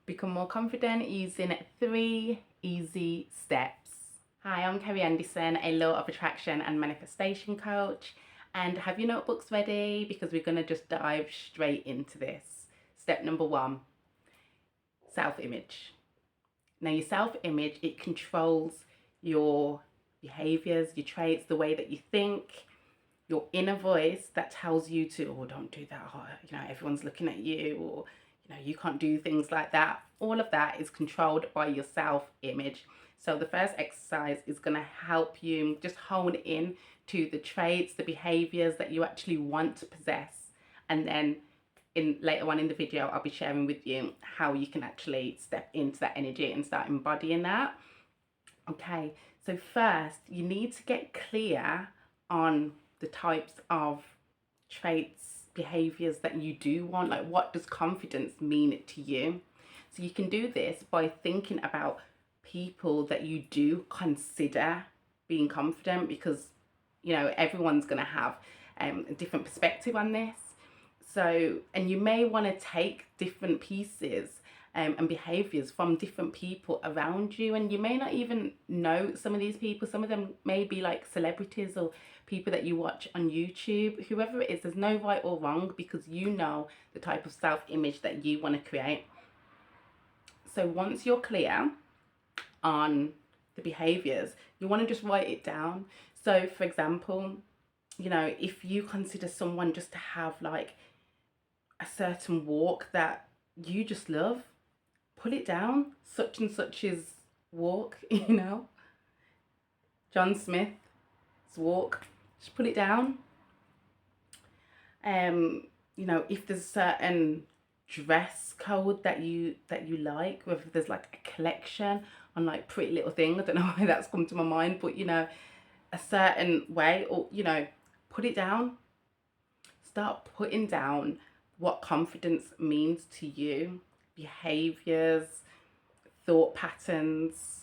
Become more confident using 3 easy steps. Hi, I'm Kerry Anderson, a law of attraction and manifestation coach. And have your notebooks ready because we're going to just dive straight into this. Step number 1, self-image. Now, your self-image, it controls your behaviors, your traits, the way that you think, your inner voice that tells you to, oh, don't do that, or, everyone's looking at you, or, you can't do things like that. All of that is controlled by your self-image. So the first exercise is going to help you just hone in to the traits, the behaviors that you actually want to possess. And then later on in the video, I'll be sharing with you how you can actually step into that energy and start embodying that. Okay, so first you need to get clear on the types of traits, behaviors that you do want. Like, what does confidence mean to you? So you can do this by thinking about people that you do consider being confident, because everyone's going to have a different perspective on this. So, and you may want to take different pieces and behaviors from different people around you, and you may not even know some of these people. Some of them may be like celebrities or people that you watch on YouTube. Whoever it is, there's no right or wrong, because you know the type of self-image that you want to create. So once you're clear on the behaviors, you want to just write it down. So for example, if you consider someone just to have like a certain walk that you just love, put it down. Such and such's walk, John Smith's walk, just put it down. If there's a certain dress code that you like, whether there's like a collection on like Pretty Little Thing, I don't know why that's come to my mind, but a certain way, or put it down. Start putting down what confidence means to you, behaviors, thought patterns,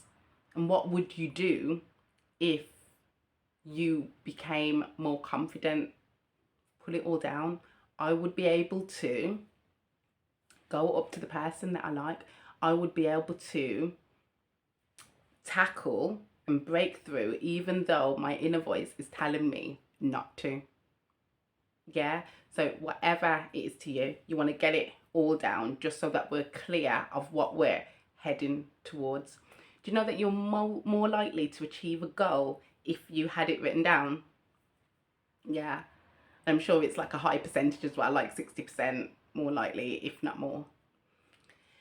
and what would you do if you became more confident. Put it all down. I would be able to go up to the person that I like. I would be able to tackle and break through, even though my inner voice is telling me not to. Yeah, so whatever it is to you, you want to get it all down, just so that we're clear of what we're heading towards. Do you know that you're more likely to achieve a goal if you had it written down? Yeah, I'm sure it's like a high percentage as well, like 60% more likely, if not more.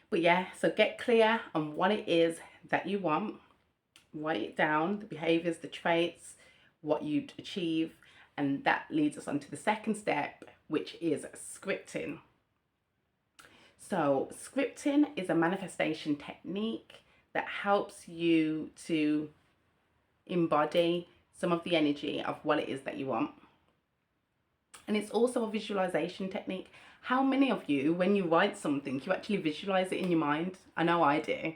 But yeah, so get clear on what it is that you want. Write it down, the behaviors, the traits, what you'd achieve. And that leads us on to the second step, which is scripting. So scripting is a manifestation technique that helps you to embody some of the energy of what it is that you want. And it's also a visualization technique. How many of you, when you write something, you actually visualize it in your mind? I know I do.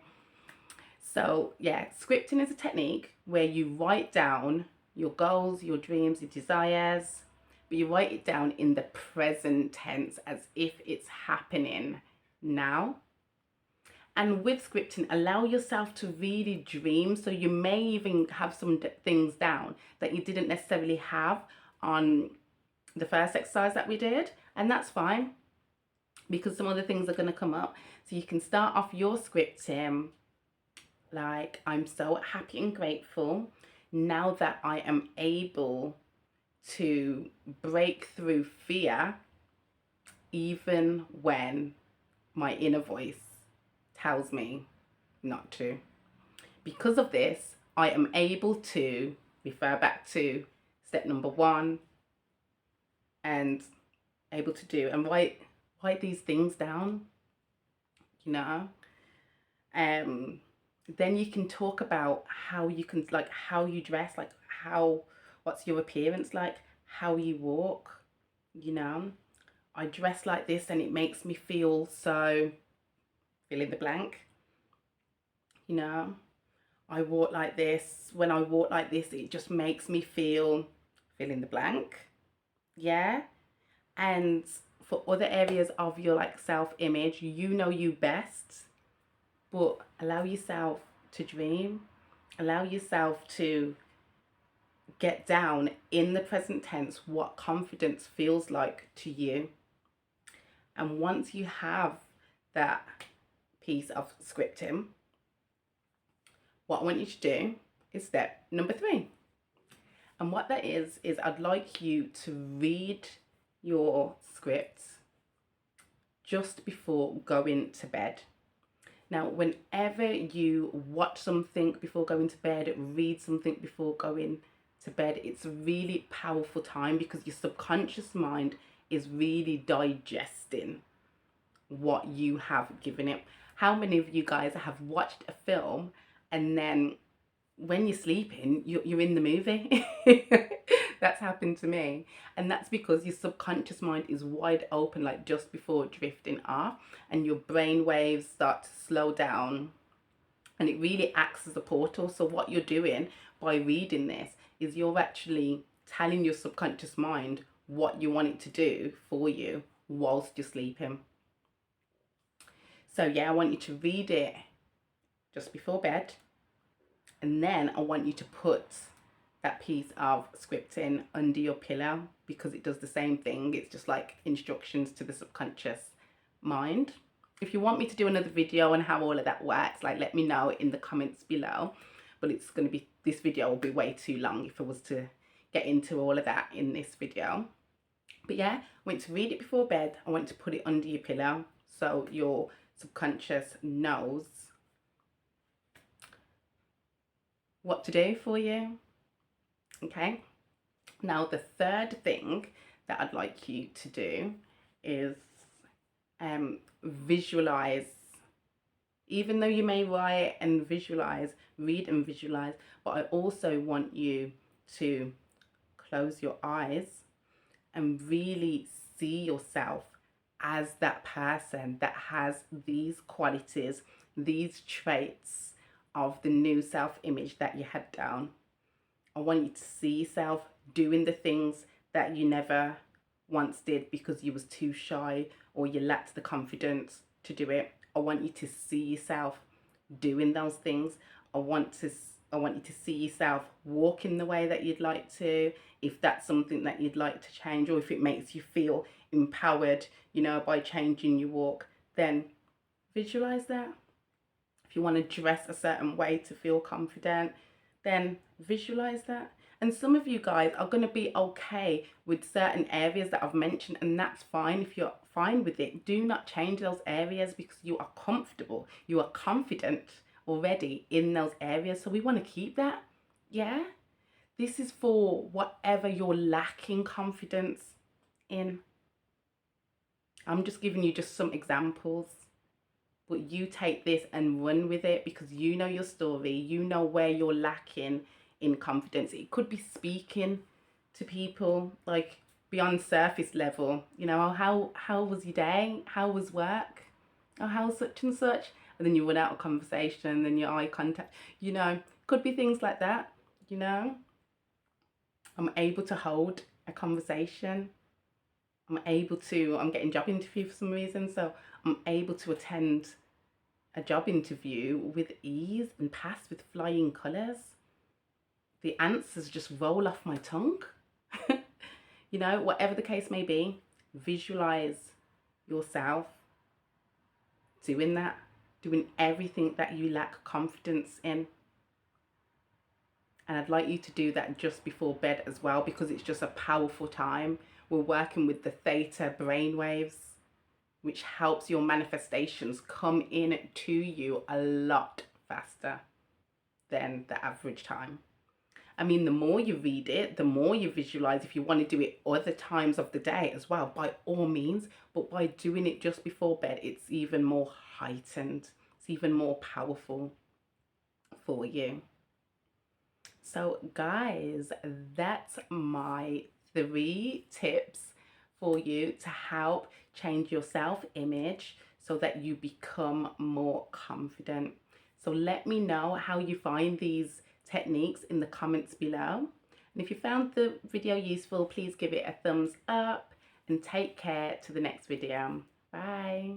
So yeah, scripting is a technique where you write down your goals, your dreams, your desires, but you write it down in the present tense as if it's happening now. And with scripting, allow yourself to really dream. So you may even have some things down that you didn't necessarily have on the first exercise that we did, and that's fine, because some other things are going to come up. So you can start off your scripting like, I'm so happy and grateful now that I am able to break through fear, even when my inner voice tells me not to. Because of this, I am able to refer back to step number 1 and able to do and write these things down, then you can talk about how you can, like, how you dress, like what's your appearance like, how you walk. I dress like this and it makes me feel so, fill in the blank. I walk like this. When I walk like this, it just makes me feel, fill in the blank. Yeah. And for other areas of your like self-image, you know you best. but allow yourself to dream. Allow yourself to get down in the present tense what confidence feels like to you. And once you have that piece of scripting, what I want you to do is step number 3. And what that is I'd like you to read your script just before going to bed. Now, whenever you watch something before going to bed, read something before going to bed, it's a really powerful time because your subconscious mind is really digesting what you have given it. How many of you guys have watched a film and then when you're sleeping, you're in the movie? That's happened to me. And that's because your subconscious mind is wide open, like just before drifting off, and your brain waves start to slow down. And it really acts as a portal. So what you're doing by reading this is you're actually telling your subconscious mind what you want it to do for you whilst you're sleeping. So yeah, I want you to read it just before bed. And then I want you to put that piece of scripting under your pillow because it does the same thing. It's just like instructions to the subconscious mind. If you want me to do another video on how all of that works, like let me know in the comments below. But it's going to be, this video will be way too long if I was to get into all of that in this video. But yeah, I want to read it before bed. I want to put it under your pillow so your subconscious knows what to do for you. Okay, now the third thing that I'd like you to do is visualize. Even though you may write and visualize, read and visualize, but I also want you to close your eyes and really see yourself as that person that has these qualities, these traits of the new self-image that you had down. I want you to see yourself doing the things that you never once did because you was too shy or you lacked the confidence to do it. I want you to see yourself doing those things. I want you to see yourself walking the way that you'd like to, if that's something that you'd like to change, or if it makes you feel empowered, you know, by changing your walk, then visualize that. If you want to dress a certain way to feel confident, then visualize that. And some of you guys are going to be okay with certain areas that I've mentioned, and that's fine. If you're fine with it, do not change those areas because you are comfortable, you are confident already in those areas. So we want to keep that. Yeah, this is for whatever you're lacking confidence in. I'm just giving you just some examples, but you take this and run with it because you know your story, you know where you're lacking in confidence. It could be speaking to people, like beyond surface level, you know, oh, how was your day? How was work? Oh, how's such and such? And then you run out of conversation, and then your eye contact, you know, could be things like that, you know. I'm able to hold a conversation. I'm getting job interview for some reason, so I'm able to attend a job interview with ease and pass with flying colours. The answers just roll off my tongue. You know, whatever the case may be, visualize yourself doing that, doing everything that you lack confidence in. And I'd like you to do that just before bed as well, because it's just a powerful time. We're working with the theta brainwaves, which helps your manifestations come in to you a lot faster than the average time. I mean, the more you read it, the more you visualize. If you want to do it other times of the day as well, by all means, but by doing it just before bed, it's even more heightened. It's even more powerful for you. So guys, that's my 3 tips for you to help change your self-image so that you become more confident. So let me know how you find these techniques in the comments below. And if you found the video useful, please give it a thumbs up and take care to the next video. Bye.